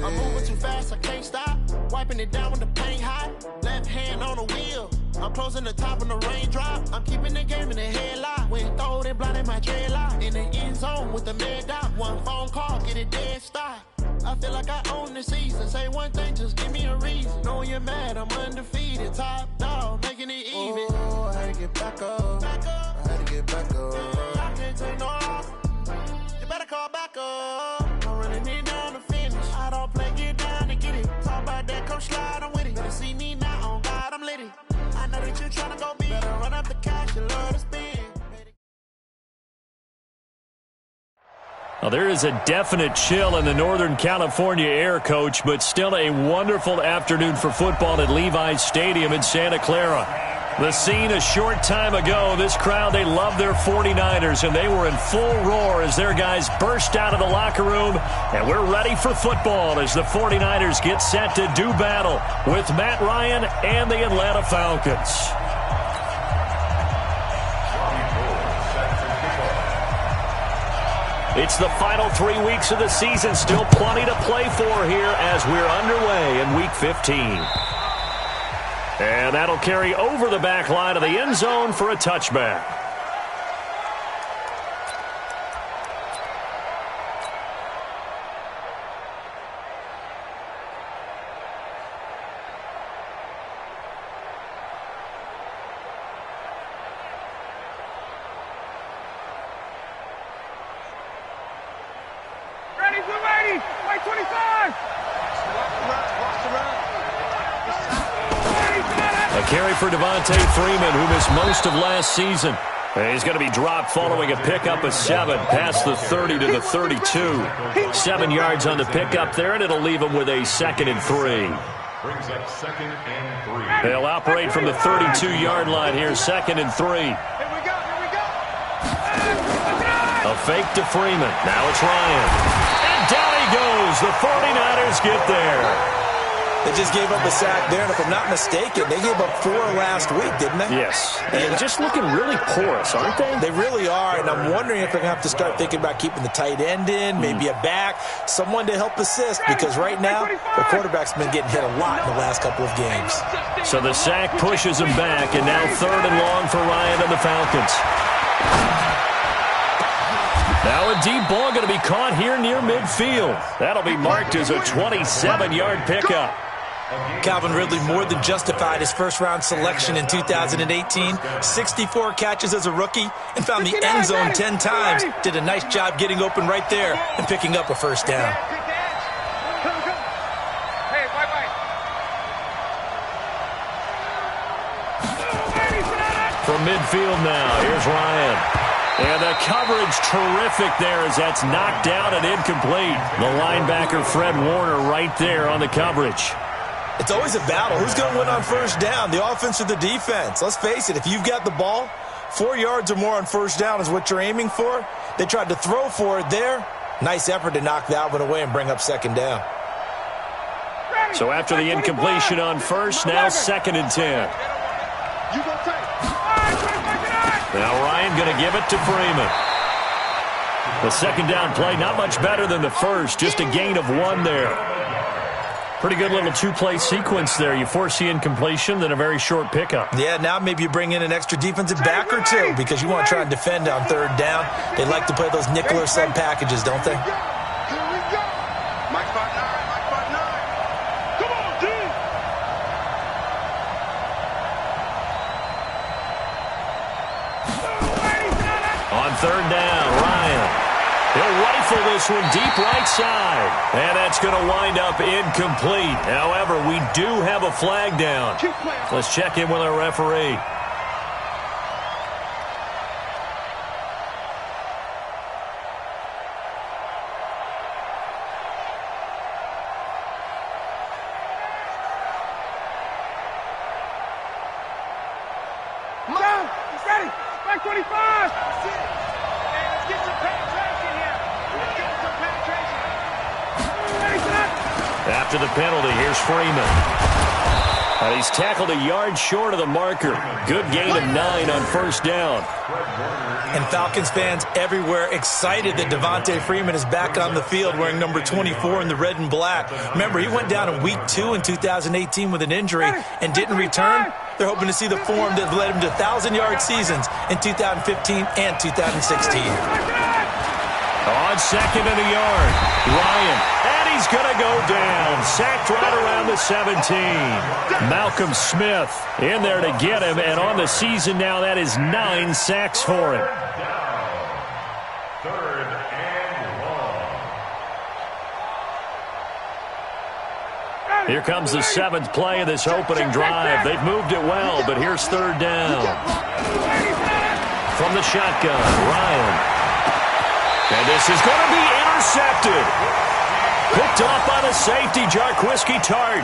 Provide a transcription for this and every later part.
I'm moving too fast, I can't stop. Wiping it down when the paint hot. Left hand on the wheel. I'm closing the top on the raindrop. I'm keeping the game in the headlock. When throwed and blinded my dreadlock. In the end zone with the mad dot. One phone call, get it dead stop. I feel like I own the season. Say one thing, just give me a reason. Knowing you're mad, I'm undefeated. Top dog, making it even. Oh, I had to get back up. Back up. I had to get back up. I can't take no loss. You better call back up. I'm running it down to finish. I don't play, get down to get it. Talk about that, come slide, I'm with it. Better see me now, on God, I'm lit it. I know that you're trying to go big. Better run up the cash, you love to spend. Well, there is a definite chill in the Northern California air, Coach, but still a wonderful afternoon for football at Levi's Stadium in Santa Clara. The scene a short time ago, this crowd, they love their 49ers, and they were in full roar as their guys burst out of the locker room, and we're ready for football as the 49ers get set to do battle with Matt Ryan and the Atlanta Falcons. It's the final 3 weeks of the season. Still plenty to play for here as we're underway in Week 15. And that'll carry over the back line of the end zone for a touchback. Carry for Devontae Freeman, who missed most of last season. He's going to be dropped following a pickup of 7 past the 30 to the 32. 7 yards on the pickup there, and it'll leave him with a 2nd and 3. Brings up 2nd and 3. They'll operate from the 32-yard line here, 2nd and 3. Here we go. A fake to Freeman. Now it's Ryan. And down he goes. The 49ers get there. They just gave up a sack there, and if I'm not mistaken, they gave up 4 last week, didn't they? Yes. And just looking really porous, aren't they? They really are, and I'm wondering if they're going to have to start thinking about keeping the tight end in, maybe a back, someone to help assist, because right now, the quarterback's been getting hit a lot in the last couple of games. So the sack pushes him back, and now 3rd and long for Ryan and the Falcons. Now a deep ball going to be caught here near midfield. That'll be marked as a 27-yard pickup. Calvin Ridley more than justified his first-round selection in 2018. 64 catches as a rookie and found the end zone 10 times. Did a nice job getting open right there and picking up a first down. From midfield now, here's Ryan. And the coverage terrific there as that's knocked down and incomplete. The linebacker, Fred Warner, right there on the coverage. It's always a battle. Who's going to win on first down, the offense or the defense? Let's face it, if you've got the ball, 4 yards or more on first down is what you're aiming for. They tried to throw for it there. Nice effort to knock that one away and bring up 2nd down. So after the incompletion on first, now 2nd and 10. Now Ryan going to give it to Freeman. The 2nd down play, not much better than the first, just a gain of 1 there. Pretty good little 2-play sequence there. You force the incompletion, then a very short pickup. Yeah, now maybe you bring in an extra defensive back or 2 because you want to try and defend on 3rd down. They like to play those nickel or sub packages, don't they? On 3rd down, Ryan. He'll rifle this one deep right side. And that's going to wind up incomplete. However, we do have a flag down. Let's check in with our referee. He's ready. Back 25. After the penalty, here's Freeman. And he's tackled a yard short of the marker. Good gain of 9 on first down. And Falcons fans everywhere excited that Devontae Freeman is back on the field wearing number 24 in the red and black. Remember, he went down in week 2 in 2018 with an injury and didn't return. They're hoping to see the form that led him to 1,000-yard seasons in 2015 and 2016. On second and a yard, Ryan, and he's going to go down. Sacked right around the 17. Malcolm Smith in there to get him, and on the season now, that is 9 sacks for him. Third and long. Here comes the 7th play of this opening drive. They've moved it well, but here's third down. From the shotgun, Ryan. And this is going to be intercepted. Picked off by the safety, Jarquiski Tart.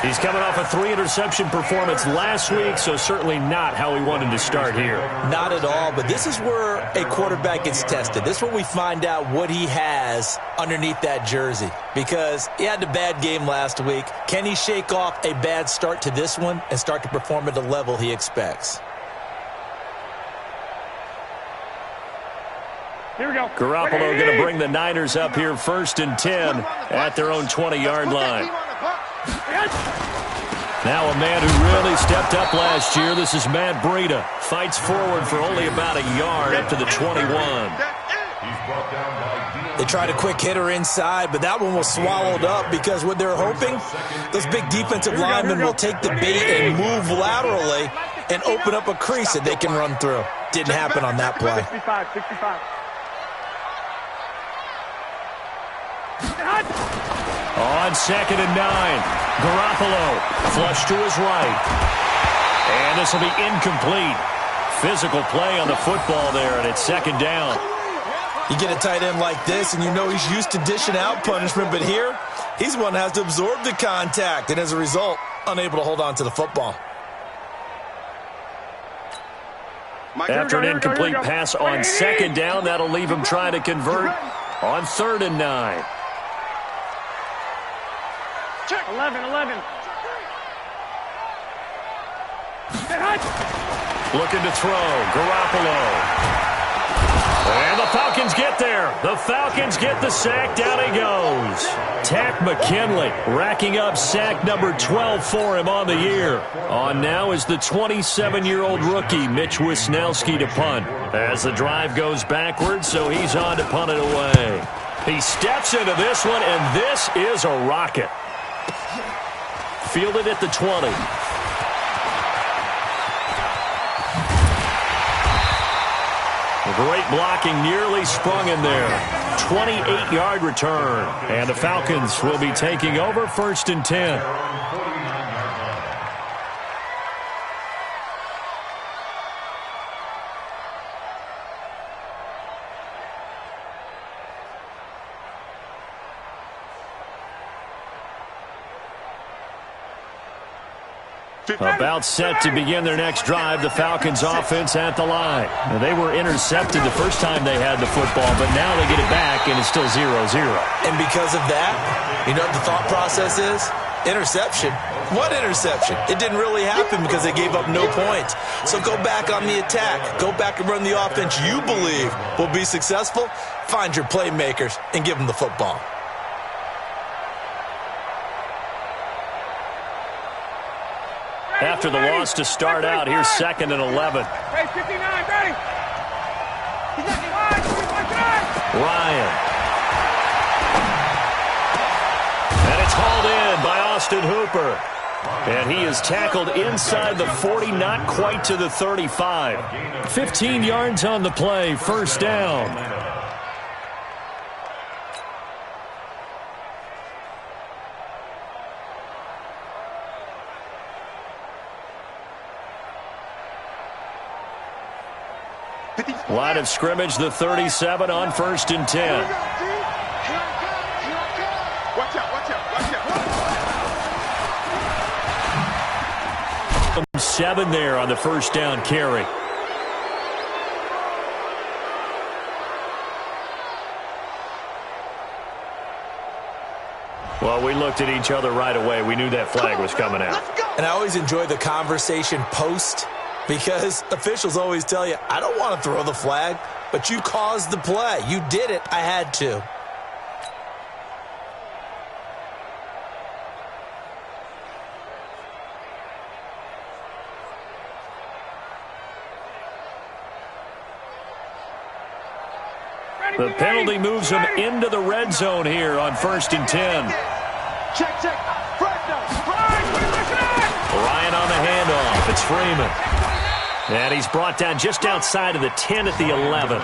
He's coming off a 3-interception performance last week, so certainly not how he wanted to start here. Not at all, but this is where a quarterback gets tested. This is where we find out what he has underneath that jersey, because he had a bad game last week. Can he shake off a bad start to this one and start to perform at the level he expects? Here we go. Garoppolo going to bring the Niners up here 1st and 10 at their own 20-yard line. Now a man who really stepped up last year. This is Matt Breida. Fights forward for only about a yard up to the 21. They tried a quick hitter inside, but that one was swallowed up because what they're hoping, those big defensive linemen will take the bait and move laterally and open up a crease that they can run through. Didn't happen on that play. 65. On second and 9, Garoppolo flush to his right. And this will be incomplete. Physical play on the football there, and it's second down. You get a tight end like this, and you know he's used to dishing out punishment, but here, he's one that has to absorb the contact, and as a result, unable to hold on to the football. After an incomplete pass on second down, that'll leave him trying to convert on 3rd and 9. 11. Looking to throw, Garoppolo. And the Falcons get there. The Falcons get the sack. Down he goes. Tack McKinley racking up sack number 12 for him on the year. On now is the 27-year-old rookie, Mitch Wisnowski, to punt. As the drive goes backwards, so he's on to punt it away. He steps into this one, and this is a rocket. Fielded at the 20. Great blocking, nearly sprung in there. 28-yard return. And the Falcons will be taking over 1st and 10. About set to begin their next drive, the Falcons offense at the line. Now, they were intercepted the first time they had the football, but now they get it back, and it's still 0-0. And because of that, you know what the thought process is? Interception. What interception? It didn't really happen because they gave up no points. So go back on the attack. Go back and run the offense you believe will be successful. Find your playmakers and give them the football. After the loss to start out, here's 2nd and 11. Hey, 59, ready. Ryan. And it's hauled in by Austin Hooper. And he is tackled inside the 40, not quite to the 35. 15 yards on the play, 1st down. Line of scrimmage, the 37 on 1st and 10. Watch out. 7 there on the 1st down carry. Well, we looked at each other right away. We knew that flag was coming out. And I always enjoy the conversation post because officials always tell you, I don't want to throw the flag, but you caused the play. You did it. I had to. The penalty moves him into the red zone here on 1st and 10. Check. Ryan on the handoff. It's Freeman. And he's brought down just outside of the 10 at the 11.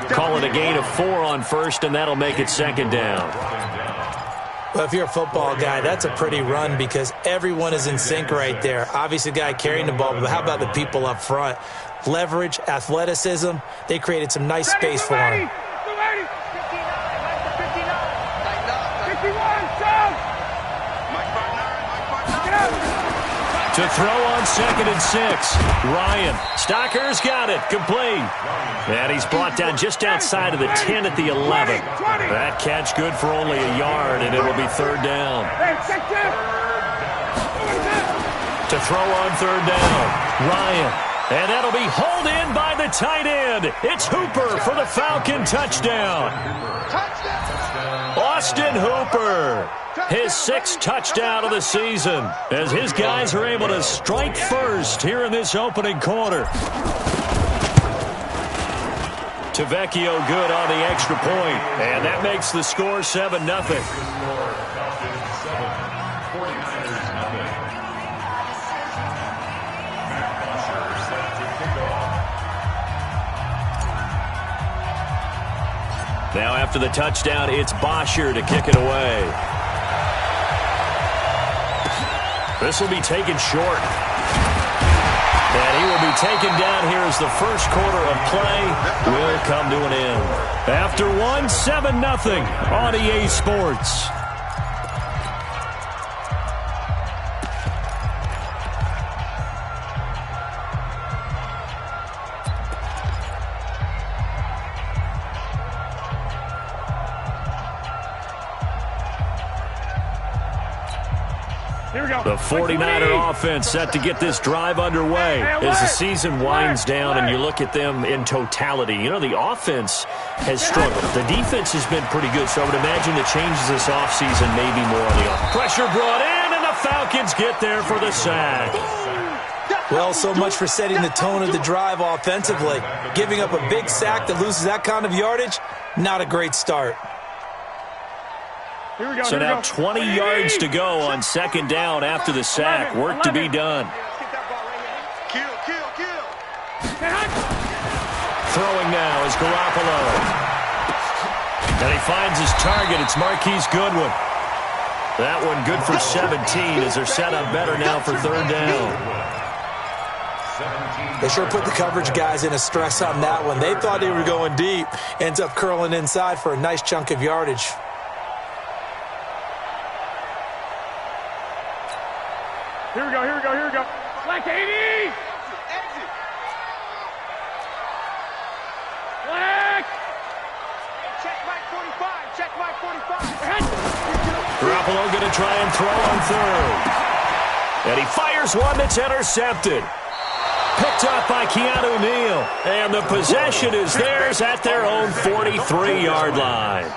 Call it a gain of 4 on 1st, and that'll make it 2nd down. Well, if you're a football guy, that's a pretty run because everyone is in sync right there. Obviously, the guy carrying the ball, but how about the people up front? Leverage, athleticism, they created some nice space for him. To throw on 2nd and 6. Ryan. Stocker's got it. Complete. And he's brought down just outside of the 10 at the 11. That catch good for only a yard, and it'll be 3rd down. To throw on 3rd down. Ryan. And that'll be hauled in by the tight end. It's Hooper for the Falcon touchdown. Austin Hooper. His 6th touchdown of the season as his guys are able to strike first here in this opening quarter. Tavecchio good on the extra point, and that makes the score 7-0. Now after the touchdown, it's Bosher to kick it away. This will be taken short. And he will be taken down here as the first quarter of play will come to an end. After 7-0 on EA Sports. The 49er offense set to get this drive underway as the season winds down and you look at them in totality. You know, the offense has struggled. The defense has been pretty good, so I would imagine the changes this offseason may be more on the offense. Pressure brought in, and the Falcons get there for the sack. Well, so much for setting the tone of the drive offensively. Giving up a big sack that loses that kind of yardage, not a great start. So now 20 yards to go on 2nd down after the sack. Work to be done. Kill. Throwing now is Garoppolo. And he finds his target. It's Marquise Goodwin. That one good for 17 as they're set up better now for 3rd down. They sure put the coverage guys in a stress on that one. They thought they were going deep. Ends up curling inside for a nice chunk of yardage. Here we go. Black 80! Black! Check Mike 45. Garoppolo going to try and throw on 3rd. And he fires one that's intercepted. Picked up by Keanu Neal. And the possession is theirs at their own 43-yard line.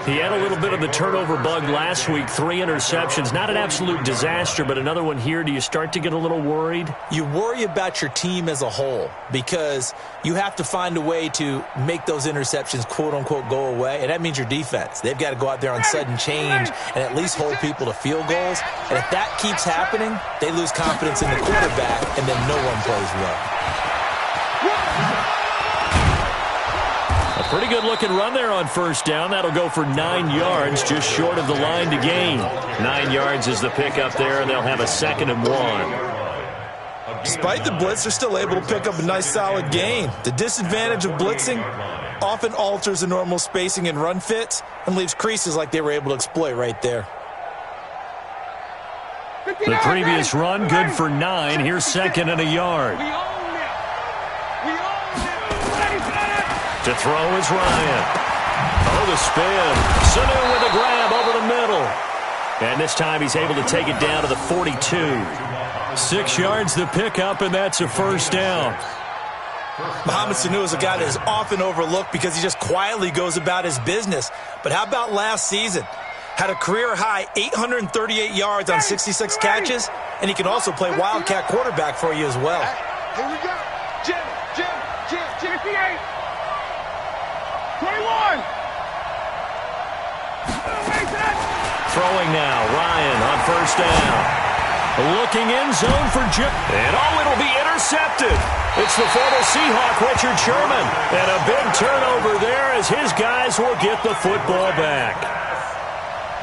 He had a little bit of the turnover bug last week, 3 interceptions. Not an absolute disaster, but another one here. Do you start to get a little worried? You worry about your team as a whole because you have to find a way to make those interceptions, quote-unquote, go away, and that means your defense. They've got to go out there on sudden change and at least hold people to field goals. And if that keeps happening, they lose confidence in the quarterback, and then no one plays well. A pretty good-looking run there on 1st down. That'll go for 9 yards, just short of the line to gain. 9 yards is the pickup there, and they'll have a 2nd and 1. Despite the blitz, they're still able to pick up a nice, solid gain. The disadvantage of blitzing often alters the normal spacing and run fits and leaves creases like they were able to exploit right there. The previous run, good for 9. Here's 2nd and a yard. To throw is Ryan. Oh, the spin. Sanu with a grab over the middle. And this time he's able to take it down to the 42. 6 yards the pickup, and that's a first down. Mohamed Sanu is a guy that is often overlooked because he just quietly goes about his business. But how about last season? Had a career-high 838 yards on 66 catches, and he can also play Wildcat quarterback for you as well. Here we go. Jim, 58. 21. Throwing now, Ryan on first down. Looking in zone for Jim. And it'll be intercepted. It's the former Seahawk, Richard Sherman. And a big turnover there as his guys will get the football back.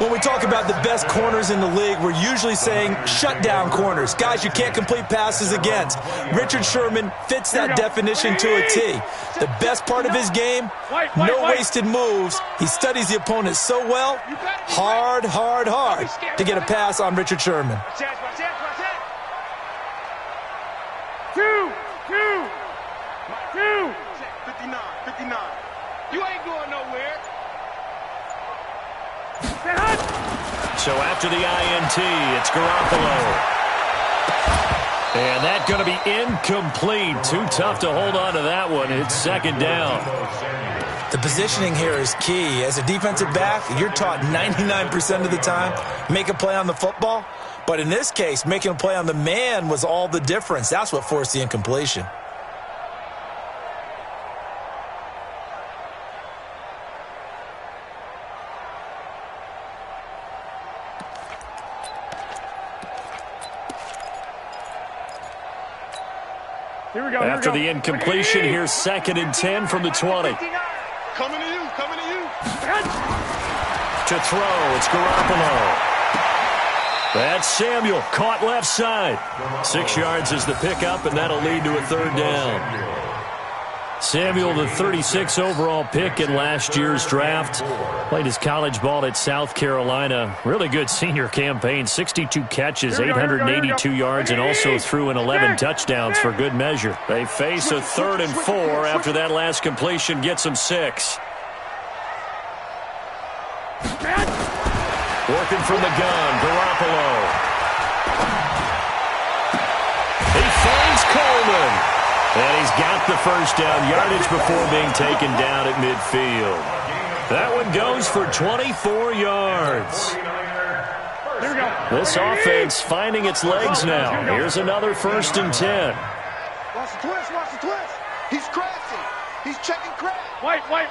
When we talk about the best corners in the league, we're usually saying shutdown corners, guys you can't complete passes against. Richard Sherman fits that definition to a T. The best part of his game, no wasted moves. He studies the opponent so well, hard to get a pass on Richard Sherman. Two. 59. You ain't going nowhere. So after the INT, it's Garoppolo. And that's going to be incomplete. Too tough to hold on to that one. It's second down. The positioning here is key. As a defensive back, you're taught 99% of the time, make a play on the football. But in this case, making a play on the man was all the difference. That's what forced the incompletion. After the incompletion, here's 2nd and 10 from the 20. Coming to you. To throw, it's Garoppolo. That's Samuel, caught left side. 6 yards is the pickup, and that'll lead to a third down. Samuel, the 36 overall pick in last year's draft. Played his college ball at South Carolina. Really good senior campaign. 62 catches, 882 yards, and also threw in 11 touchdowns for good measure. They face a 3rd and 4 after that last completion gets them 6. Working from the gun, Garoppolo. He finds Coleman. And he's got the first down yardage before being taken down at midfield. That one goes for 24 yards. Here we go. This offense finding its legs now. Here's another 1st and 10. Watch the twist. He's crashing. He's checking crash. White. 59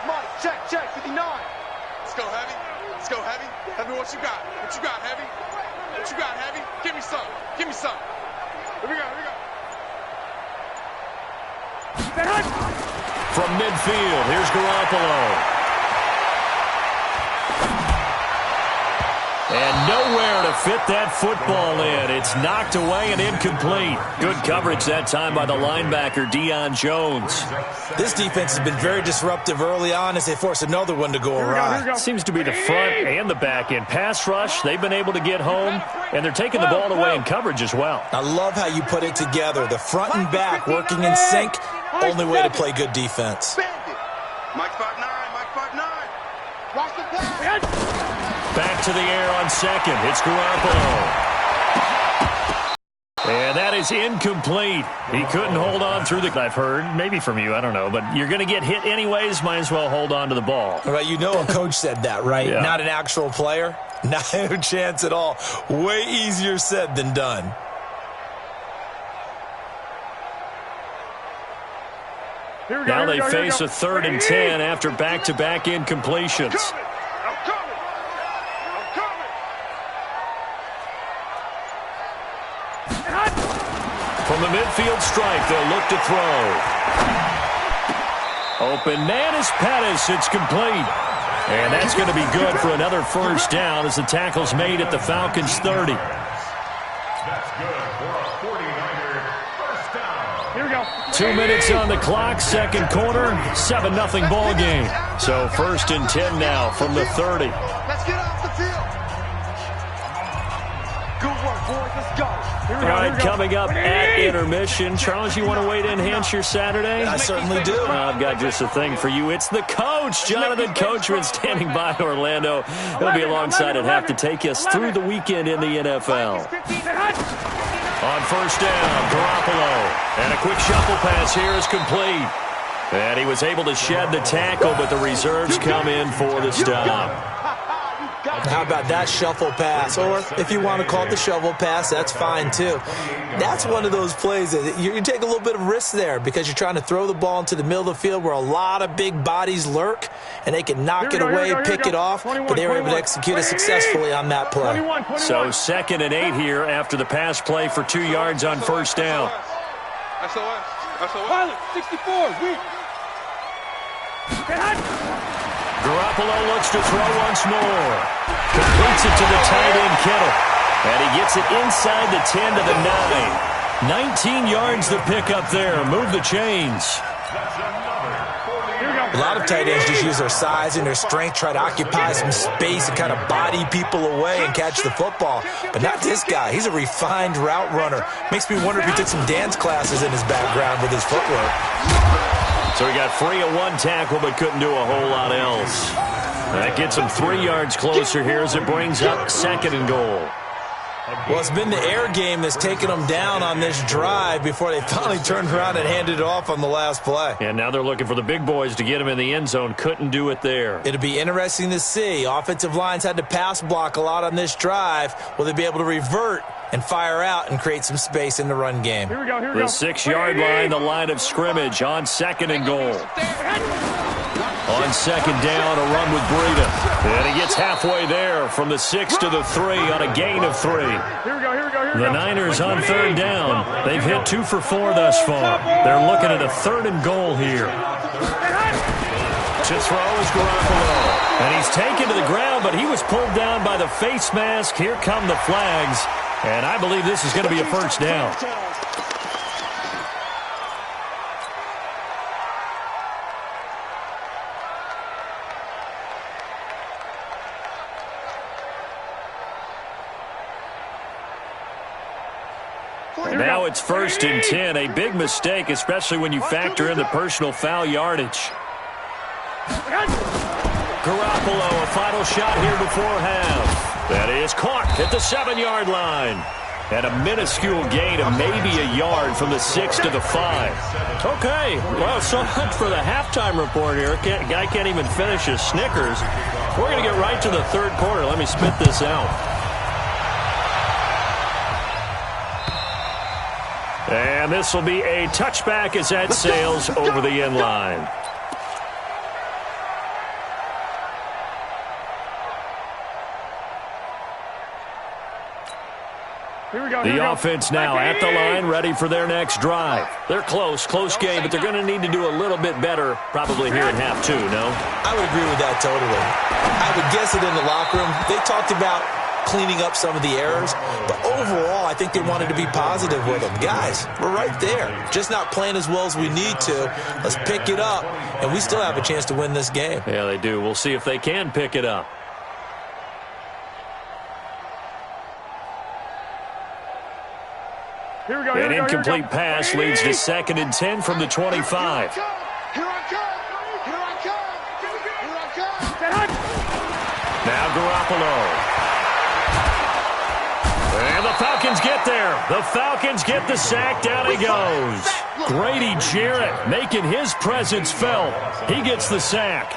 Mike. Check, 59. Let's go, Heavy. Heavy, what you got, Heavy? Give me some. Here we go. From midfield, here's Garoppolo. And nowhere to fit that football in. It's knocked away and incomplete. Good coverage that time by the linebacker, Deion Jones. This defense has been very disruptive early on as they force another one to go awry. Seems to be the front and the back end. Pass rush, they've been able to get home, and they're taking the ball away in coverage as well. I love how you put it together. The front and back working in sync, only way to play good defense. Mike 5'9". Watch the pass. Back to the air on 2nd. It's Garoppolo. And that is incomplete. He couldn't hold on through the... I've heard, maybe from you, I don't know, but you're going to get hit anyways, might as well hold on to the ball. All right, you know a coach said that, right? Yeah. Not an actual player. Not a chance at all. Way easier said than done. Now they face a 3rd and 10 after back-to-back incompletions. I'm coming. From the midfield stripe, they'll look to throw. Open man is Pettis. It's complete. And that's going to be good for another first down as the tackle's made at the Falcons' 30. That's good for a 49er first down. Here we go. 2 minutes on the clock, second quarter, 7-0 ball game. So 1st and 10 now from the 30. Let's get off the field. Good work, boys. Let's go. All right, coming up at intermission. Charles, you want to wait to enhance your Saturday? I certainly do. I've got just a thing for you. It's the coach, Jonathan Coachman, standing by Orlando. He'll be alongside at half to take us through the weekend in the NFL. On first down, Garoppolo. And a quick shuffle pass here is complete. And he was able to shed the tackle, but the reserves come in for the stop. How about that shuffle pass? Or if you want to call it the shovel pass, that's fine too. That's one of those plays that you take a little bit of risk there because you're trying to throw the ball into the middle of the field where a lot of big bodies lurk, and they can knock it away, pick it off, but they were able to execute it successfly on that play. So 2nd and 8 here after the pass play for 2 yards on first down. Pilot, 64, weak. Garoppolo looks to throw once more. Completes it to the tight end, Kittle. And he gets it inside the 10 to the 9. 19 yards to pick up there. Move the chains. A lot of tight ends just use their size and their strength, try to occupy some space and kind of body people away and catch the football. But not this guy. He's a refined route runner. Makes me wonder if he took some dance classes in his background with his footwork. So he got free of one tackle but couldn't do a whole lot else. That gets him 3 yards closer here as it brings up 2nd and goal. Well, it's been the air game that's taken them down on this drive before they finally turned around and handed it off on the last play. And now they're looking for the big boys to get him in the end zone. Couldn't do it there. It'll be interesting to see. Offensive lines had to pass block a lot on this drive. Will they be able to revert and fire out and create some space in the run game? Here we go. The 6-yard line, the line of scrimmage on 2nd and goal. On 2nd down, a run with Breida. And he gets halfway there from the 6 to the 3 on a gain of 3. Here we go. The Niners on 3rd down. They've hit 2 for 4 thus far. They're looking at a 3rd and goal here. To throw is Garoppolo. And he's taken to the ground, but he was pulled down by the face mask. Here come the flags. And I believe this is going to be a first down. Now it's 1st and 10. A big mistake, especially when you factor in the personal foul yardage. Garoppolo, a final shot here before half. That is caught at the 7-yard line. And a minuscule gain of maybe a yard from the 6 to the 5. Okay, well, so much for the halftime report here. Guy can't even finish his Snickers. We're going to get right to the 3rd quarter. Let me spit this out. And this will be a touchback as that sails over the end line. The offense now at the line, ready for their next drive. They're close game, but they're going to need to do a little bit better probably here in half 2, no? I would agree with that totally. I would guess it in the locker room. They talked about cleaning up some of the errors, but overall, I think they wanted to be positive with them. Guys, we're right there. Just not playing as well as we need to. Let's pick it up, and we still have a chance to win this game. Yeah, they do. We'll see if they can pick it up. An incomplete pass leads to 2nd and 10 from the 25. Now Garoppolo. And the Falcons get there. The Falcons get the sack. Down he goes. Grady Jarrett making his presence felt. He gets the sack.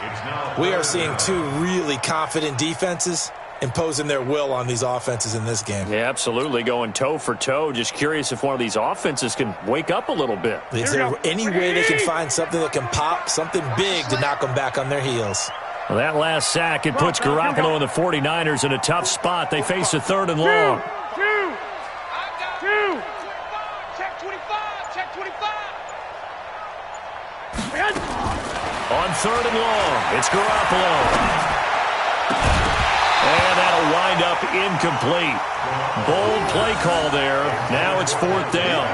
We are seeing 2 really confident defenses imposing their will on these offenses in this game. Yeah, absolutely. Going toe for toe. Just curious if one of these offenses can wake up a little bit. Is there any way they can find something that can pop, something big to knock them back on their heels? Well, that last sack, it puts Garoppolo and the 49ers in a tough spot. They face a 3rd and long. Check 25. Check 25. On 3rd and long, it's Garoppolo. And that'll wind up incomplete. Bold play call there. Now it's 4th down.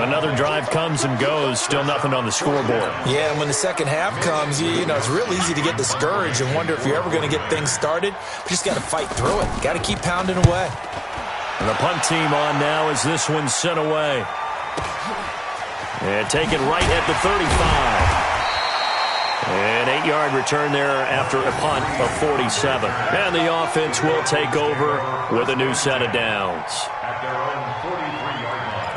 Another drive comes and goes. Still nothing on the scoreboard. Yeah, and when the second half comes, you know, it's real easy to get discouraged and wonder if you're ever going to get things started. But you just got to fight through it. Got to keep pounding away. And the punt team on now as this one's sent away. And taken right at the 35. An 8-yard return there after a punt of 47. And the offense will take over with a new set of downs. At their own 43-yard line.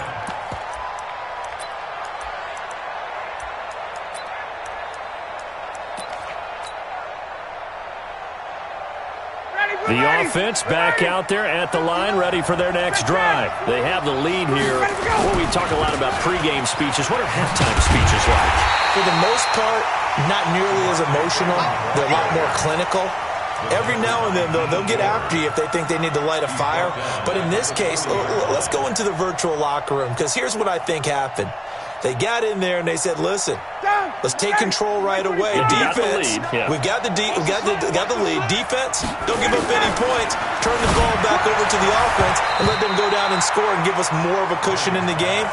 The offense back out there at the line, ready for their next drive. They have the lead here. Well, we talk a lot about pregame speeches. What are halftime speeches like? For the most part, not nearly as emotional. They're a lot more clinical. Every now and then, though, they'll get after you if they think they need to light a fire. But in this case, let's go into the virtual locker room, because here's what I think happened. They got in there and they said, listen, let's take control right away. Defense, we've got the lead. Defense, don't give up any points. Turn the ball back over to the offense and let them go down and score and give us more of a cushion in the game.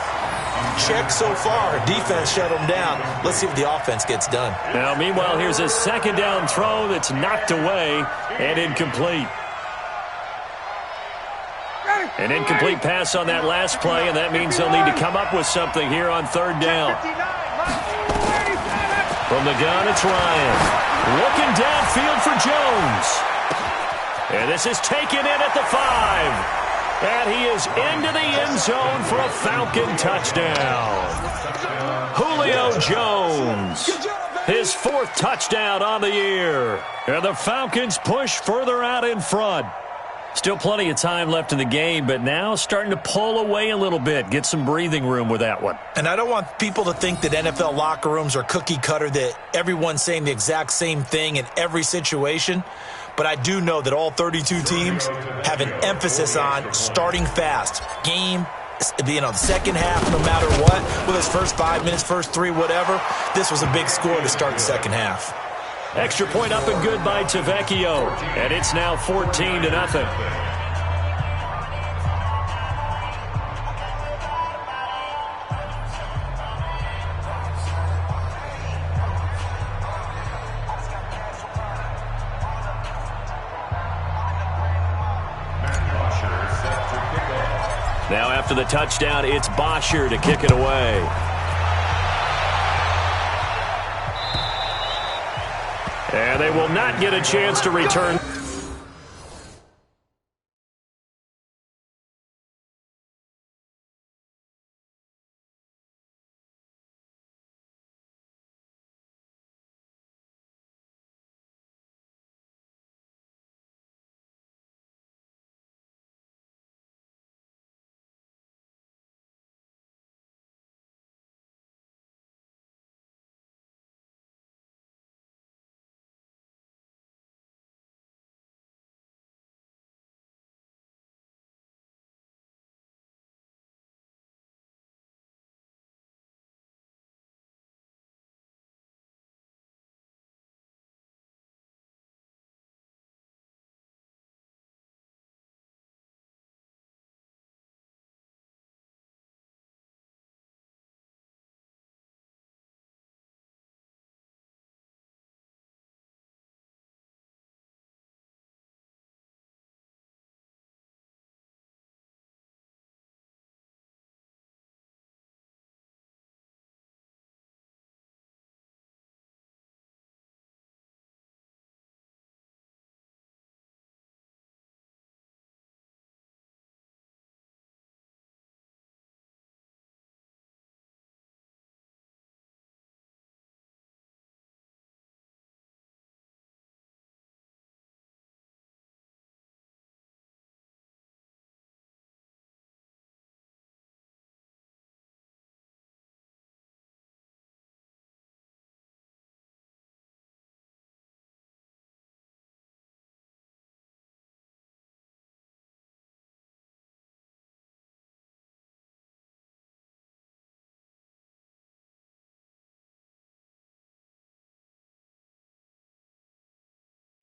Check so far. Defense shut them down. Let's see if the offense gets done. Now, meanwhile, here's a second down throw that's knocked away and incomplete. An incomplete pass on that last play, and that means they'll need to come up with something here on third down. From the gun, it's Ryan. Looking downfield for Jones. And this is taken in at the 5. And he is into the end zone for a Falcon touchdown. Julio Jones, his 4th touchdown on the year. And the Falcons push further out in front. Still plenty of time left in the game, but now starting to pull away a little bit. Get some breathing room with that one. And I don't want people to think that NFL locker rooms are cookie cutter, that everyone's saying the exact same thing in every situation. But I do know that all 32 teams have an emphasis on starting fast. Game, the second half, no matter what, with his first 5 minutes, first 3, whatever. This was a big score to start the second half. Extra point up and good by Tavecchio. And it's now 14-0. Now after the touchdown, it's Bosher to kick it away. And they will not get a chance to return.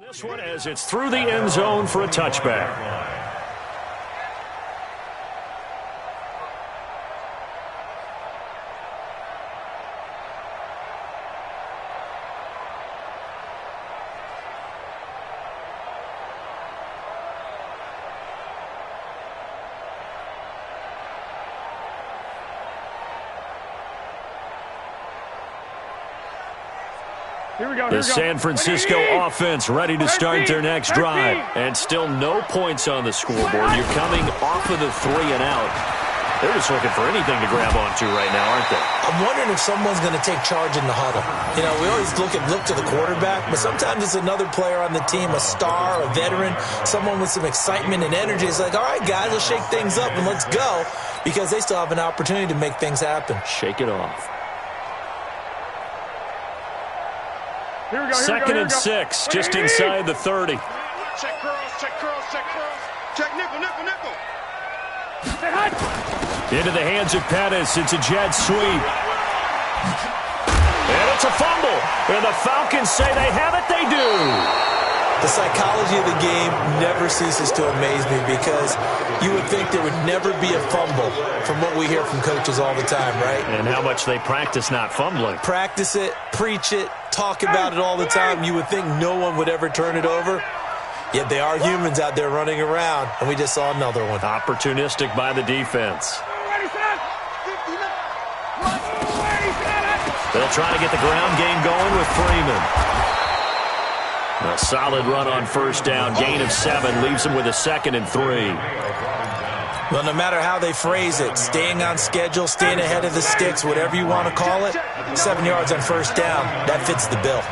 This one as it's through the end zone for a touchback. The San Francisco offense ready to start their next drive. And still no points on the scoreboard. You're coming off of the 3 and out. They're just looking for anything to grab onto right now, aren't they? I'm wondering if someone's going to take charge in the huddle. You know, we always look to the quarterback, but sometimes it's another player on the team, a star, a veteran, someone with some excitement and energy. It's like, all right, guys, let's shake things up and let's go, because they still have an opportunity to make things happen. Shake it off. Second and 6, just inside the 30. Check curls, check curls, check curls. Check nickel, nickel, nickel. Into the hands of Pettis. It's a jet sweep. And it's a fumble. And the Falcons say they have it. They do. The psychology of the game never ceases to amaze me, because you would think there would never be a fumble from what we hear from coaches all the time, right? And how much they practice not fumbling. Practice it, preach it, talk about it all the time. You would think no one would ever turn it over. Yet they are humans out there running around, and we just saw another one. Opportunistic by the defense. They'll try to get the ground game going with Freeman. A solid run on first down. Gain of 7 leaves them with a 2nd and 3. Well, no matter how they phrase it, staying on schedule, staying ahead of the sticks, whatever you want to call it, 7 yards on first down, that fits the bill.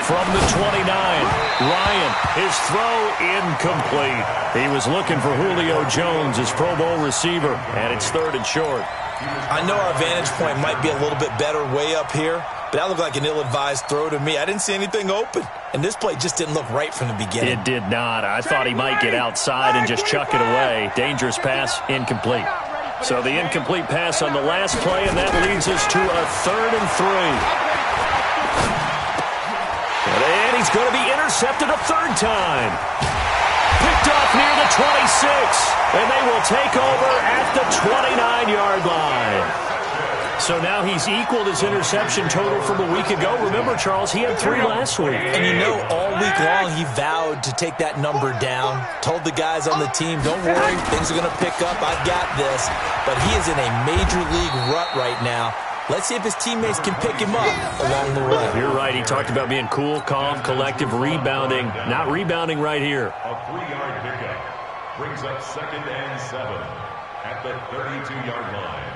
From the 29, Ryan, his throw incomplete. He was looking for Julio Jones, his Pro Bowl receiver, and it's 3rd and short. I know our vantage point might be a little bit better way up here, but that looked like an ill-advised throw to me. I didn't see anything open, and this play just didn't look right from the beginning. It did not. I thought he might get outside and just chuck it away. Dangerous pass, incomplete. So the incomplete pass on the last play, and that leads us to a 3rd and 3. And he's going to be intercepted a 3rd time. Picked off near the 26, and they will take over at the 29-yard line. So now he's equaled his interception total from a week ago. Remember, Charles, he had 3 last week. And you know, all week long he vowed to take that number down. Told the guys on the team, don't worry, things are going to pick up. I've got this. But he is in a major league rut right now. Let's see if his teammates can pick him up along the way. You're right. He talked about being cool, calm, collective, rebounding. Not rebounding right here. A 3-yard pickup brings up 2nd and 7 at the 32-yard line.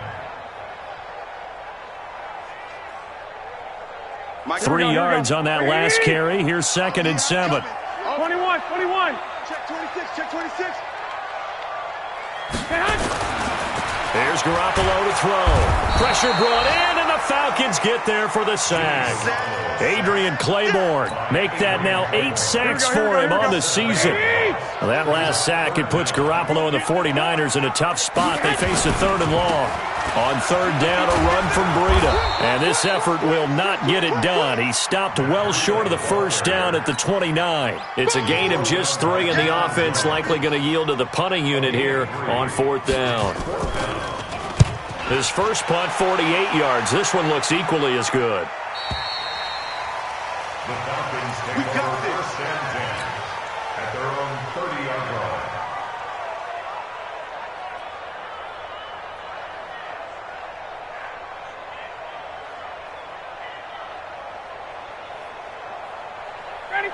3 yards on that last carry. Here's 2nd and 7. 21. Check 26, check 26. There's Garoppolo to throw. Pressure brought in, and the Falcons get there for the sack. Adrian Claiborne make that now 8 sacks for him on the season. Well, that last sack, it puts Garoppolo and the 49ers in a tough spot. They face a 3rd and long. On 3rd down, a run from Breida. And this effort will not get it done. He stopped well short of the 1st down at the 29. It's a gain of just 3, and the offense likely going to yield to the punting unit here on 4th down. His first punt, 48 yards. This one looks equally as good. The Falcons take over 1st and 10 at their own 30-yard line.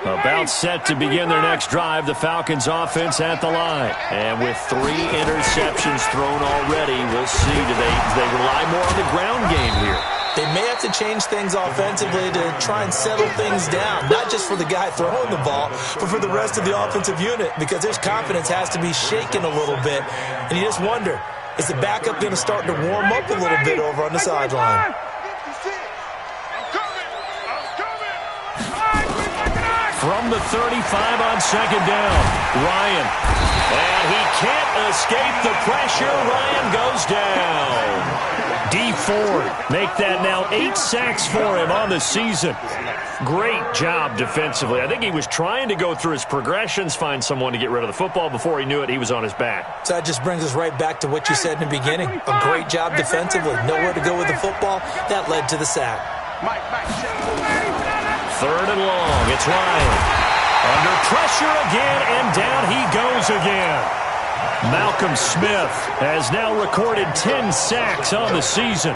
About set to begin their next drive, the Falcons offense at the line. And with 3 interceptions thrown already, we'll see, do they rely more on the ground game here? They may have to change things offensively to try and settle things down, not just for the guy throwing the ball, but for the rest of the offensive unit, because his confidence has to be shaken a little bit. And you just wonder, is the backup going to start to warm up a little bit over on the sideline? From the 35 on 2nd down, Ryan. And he can't escape the pressure. Ryan goes down. D Ford make that now 8 sacks for him on the season. Great job defensively. I think he was trying to go through his progressions, find someone to get rid of the football. Before he knew it, he was on his back. So that just brings us right back to what you said in the beginning. A great job defensively. Nowhere to go with the football. That led to the sack. 3rd and long. It's Ryan. Under pressure again, and down he goes again. Malcolm Smith has now recorded 10 sacks on the season.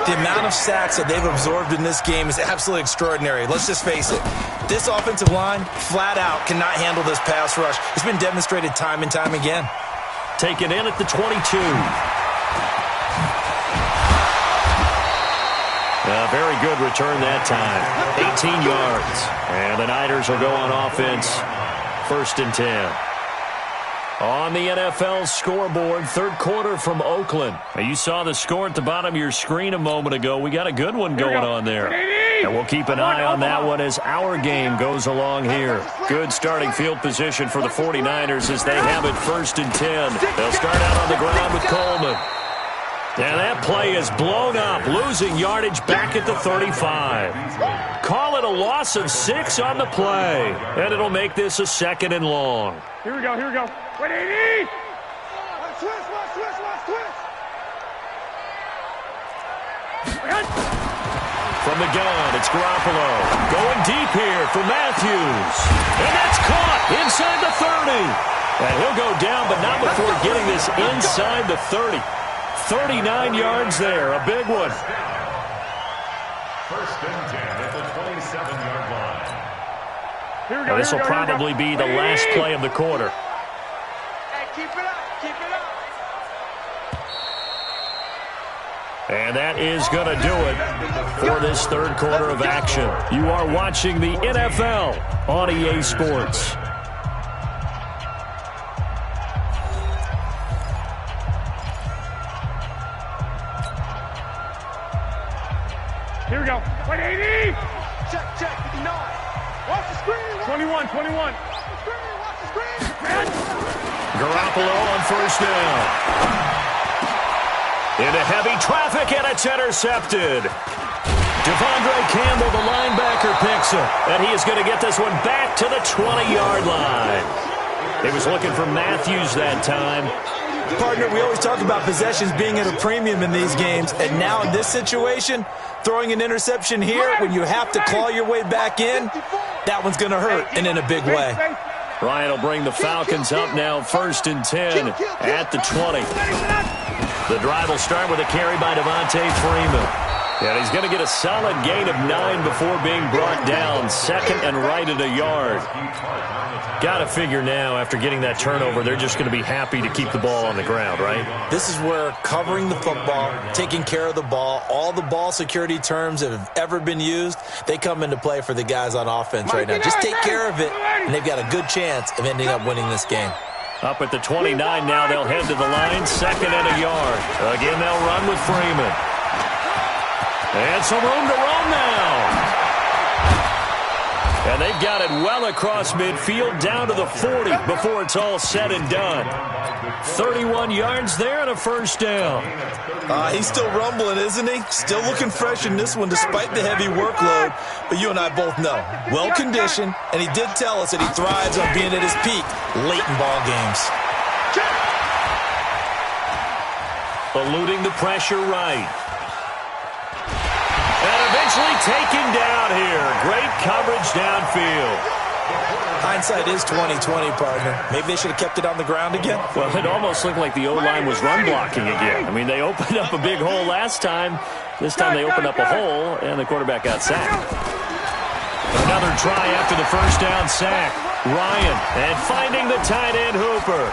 The amount of sacks that they've absorbed in this game is absolutely extraordinary. Let's just face it. This offensive line, flat out, cannot handle this pass rush. It's been demonstrated time and time again. Taken in at the 22. A very good return that time. 18 yards. And the Niners will go on offense. 1st and 10. On the NFL scoreboard, third quarter from Oakland. Now, you saw the score at the bottom of your screen a moment ago. We got a good one going on there. And we'll keep an eye on that one as our game goes along here. Good starting field position for the 49ers as they have it 1st and 10. They'll start out on the ground with Coleman. And that play is blown up, losing yardage back at the 35. Call it a loss of 6 on the play. And it'll make this a 2nd and long. Here we go, here we go. 180! From the gun, it's Garoppolo. Going deep here for Matthews. And that's caught inside the 30. And he'll go down, but not before getting this inside the 30. 39 yards there, a big one. 1st and 10 at the 27-yard line. Now, this will probably be the last play of the quarter. Hey, keep it up, keep it up. And that is going to do it for this third quarter of action. You are watching the NFL on EA Sports. Here we go. 180! Check, 59. Watch the screen. 21. Watch the screen. Garoppolo on 1st down. Into heavy traffic, and it's intercepted. Devondre Campbell, the linebacker, picks it. And he is going to get this one back to the 20-yard line. He was looking for Matthews that time. Partner, we always talk about possessions being at a premium in these games, and now in this situation, throwing an interception here when you have to claw your way back in, that one's going to hurt, and in a big way. Ryan will bring the Falcons up now 1st and 10 at the 20. The drive will start with a carry by Devontae Freeman. And he's going to get a solid gain of 9 before being brought down. 2nd and right at a yard. Got to figure now, after getting that turnover, they're just going to be happy to keep the ball on the ground, right? This is where covering the football, taking care of the ball, all the ball security terms that have ever been used, they come into play for the guys on offense right now. Just take care of it, and they've got a good chance of ending up winning this game. Up at the 29 now, they'll head to the line. 2nd and a yard. Again, they'll run with Freeman. And some room to roam now. And they've got it well across midfield down to the 40 before it's all said and done. 31 yards there and a 1st down. He's still rumbling, isn't he? Still looking fresh in this one despite the heavy workload. But you and I both know, well-conditioned, and he did tell us that he thrives on being at his peak late in ball games. Eluding the pressure right. And eventually taken down here. Great coverage downfield. Hindsight is 20/20, partner. Maybe they should have kept it on the ground again. Well, it almost looked like the O-line was run blocking again. I mean, they opened up a big hole last time. This time they opened up a hole, and the quarterback got sacked. Another try after the 1st down sack. Ryan, and finding the tight end Hooper.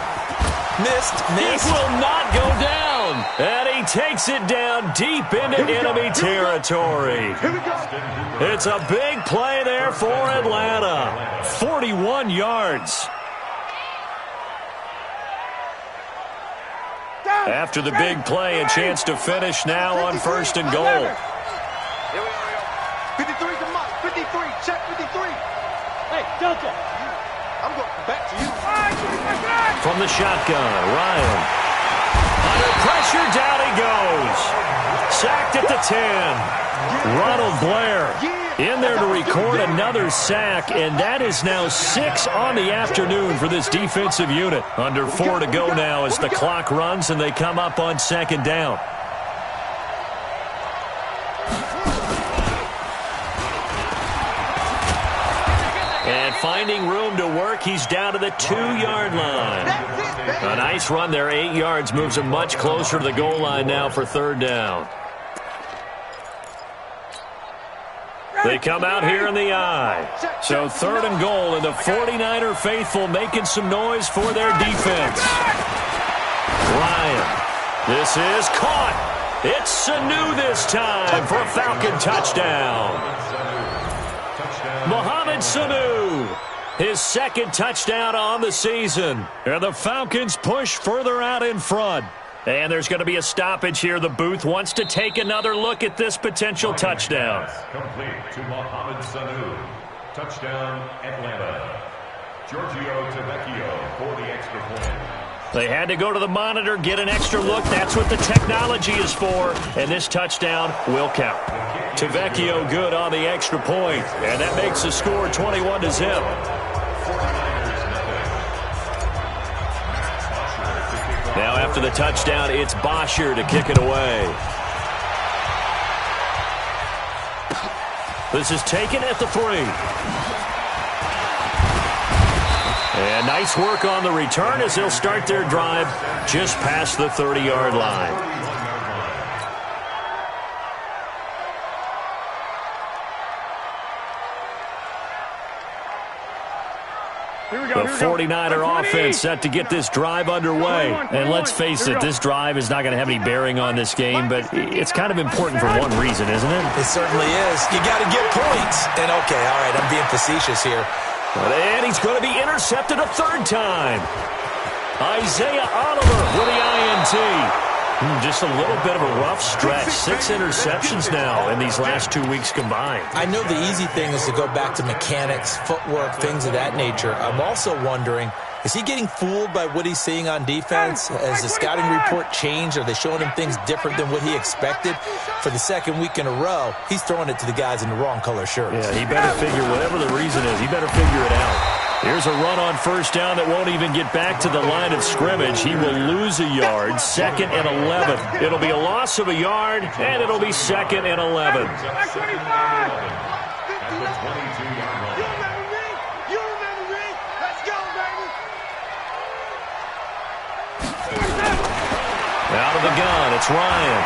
Missed. It will not go down. And he takes it down deep into enemy territory. It's a big play there for Atlanta. 41 yards. After the big play, a chance to finish now on 1st and goal. Here we are. 53 to Mike. 53. Check 53. Hey, Delta. I'm going back to you. From the shotgun, Ryan. Under pressure, down he goes. Sacked at the 10. Ronald Blair in there to record another sack, and that is now 6 on the afternoon for this defensive unit. Under 4 to go now as the clock runs and they come up on 2nd down. And finding room to work. He's down to the 2-yard line. A nice run there, 8 yards, moves him much closer to the goal line now for third down. They come out here in the I. So third and goal, and the 49er faithful making some noise for their defense. Ryan, this is caught. It's Sanu this time for a Falcon touchdown. Mohamed Sanu, his second touchdown on the season. And the Falcons push further out in front. And there's going to be a stoppage here. The booth wants to take another look at this potential touchdown. Complete to Mohamed Sanu. Touchdown, Atlanta. Giorgio Tavecchio for the extra point. They had to go to the monitor, get an extra look. That's what the technology is for. And this touchdown will count. Tavecchio good on the extra point. And that makes the score 21-0. Now after the touchdown, it's Bosher to kick it away. This is taken at the 3. And nice work on the return as they'll start their drive just past the 30-yard line. The 49er offense set to get this drive underway. And let's face it, this drive is not going to have any bearing on this game, but it's kind of important for one reason, isn't it? It certainly is. You got to get points. And okay, all right, I'm being facetious here. And he's going to be intercepted a third time. Isaiah Oliver with the INT. Just a little bit of a rough stretch. 6 interceptions now in these last 2 weeks combined. I know the easy thing is to go back to mechanics, footwork, things of that nature. I'm also wondering, is he getting fooled by what he's seeing on defense? Has the scouting report changed? Are they showing him things different than what he expected? For the second week in a row, he's throwing it to the guys in the wrong color shirts. Yeah, he better figure, whatever the reason is, he better figure it out. Here's a run on first down that won't even get back to the line of scrimmage. He will lose a yard, 2nd and 11. It'll be a loss of a yard, and it'll be 2nd and 11. Out of the gun, it's Ryan.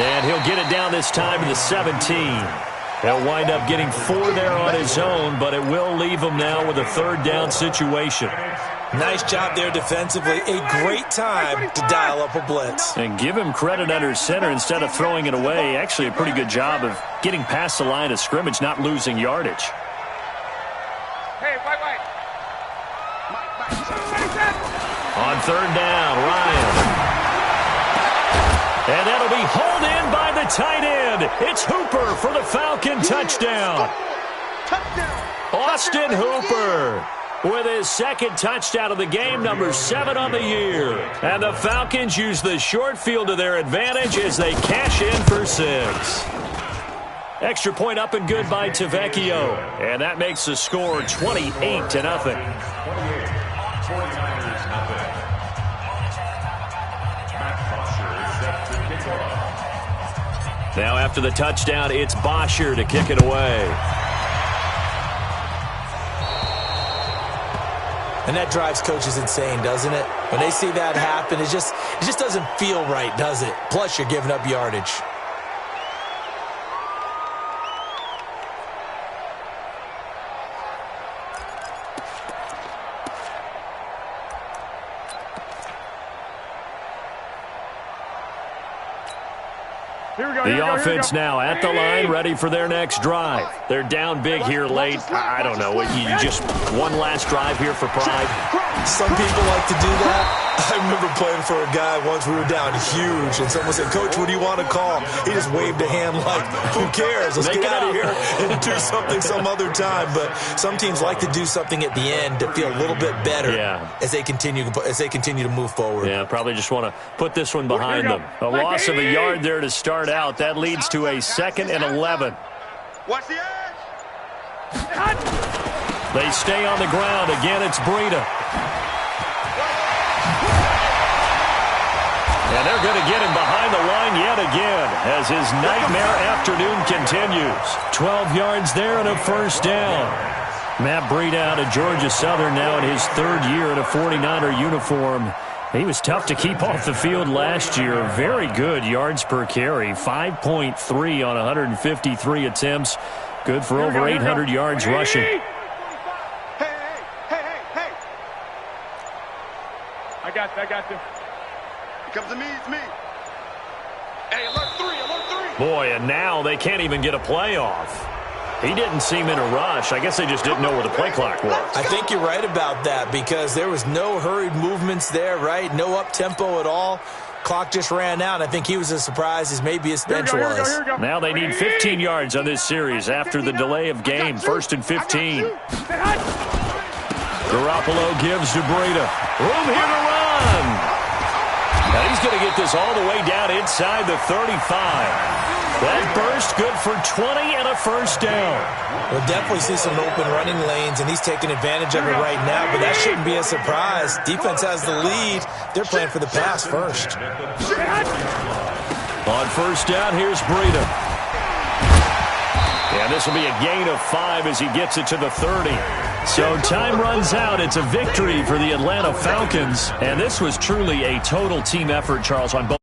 And he'll get it down this time to the 17. He'll wind up getting 4 there on his own, but it will leave him now with a third down situation. Nice job there defensively. A great time to dial up a blitz. And give him credit under center instead of throwing it away. Actually a pretty good job of getting past the line of scrimmage, not losing yardage. Hey, wait. On third down, Ryan. And that'll be hauled in by the tight end. It's Hooper for the Falcon touchdown. Austin Hooper with his second touchdown of the game, number 7 on the year. And the Falcons use the short field to their advantage as they cash in for 6. Extra point up and good by Tavecchio. And that makes the score 28-0. Now after the touchdown, it's Bosher to kick it away. And that drives coaches insane, doesn't it? When they see that happen, it just doesn't feel right, does it? Plus, you're giving up yardage. The offense now at the line, ready for their next drive. They're down big here late. I don't know. You just one last drive here for pride? Some people like to do that. I remember playing for a guy once. We were down huge, and someone said, "Coach, what do you want to call?" He just waved a hand like, "Who cares? Let's get out of here and do something some other time." But some teams like to do something at the end to feel a little bit better as they continue to move forward. Yeah, probably just want to put this one behind them. A loss of a yard there to start out. That leads to a 2nd and 11. Watch the edge. They stay on the ground. Again, it's Breida. And they're going to get him behind the line yet again as his nightmare afternoon continues. 12 yards there and a first down. Matt Breida out of Georgia Southern now in his third year in a 49er uniform. He was tough to keep off the field last year. Very good yards per carry, 5.3 on 153 attempts. Good for over 800 yards rushing. Hey. I got this. It comes to me, it's me. Hey, alert 3. Boy, and now they can't even get a play off. He didn't seem in a rush. I guess they just didn't know where the play clock was. I think you're right about that because there was no hurried movements there, right? No up-tempo at all. Clock just ran out. I think he was as surprised as maybe his bench was. Now they need 15 yards on this series after the delay of game. 1st and 15. Garoppolo gives to Breida. Room here to run. Now he's going to get this all the way down inside the 35. That burst good for 20 and a first down. We'll definitely see some open running lanes, and he's taking advantage of it right now, but that shouldn't be a surprise. Defense has the lead. They're playing for the pass first. On first down, here's Breida. And this will be a gain of 5 as he gets it to the 30. So time runs out. It's a victory for the Atlanta Falcons. And this was truly a total team effort, Charles, on both.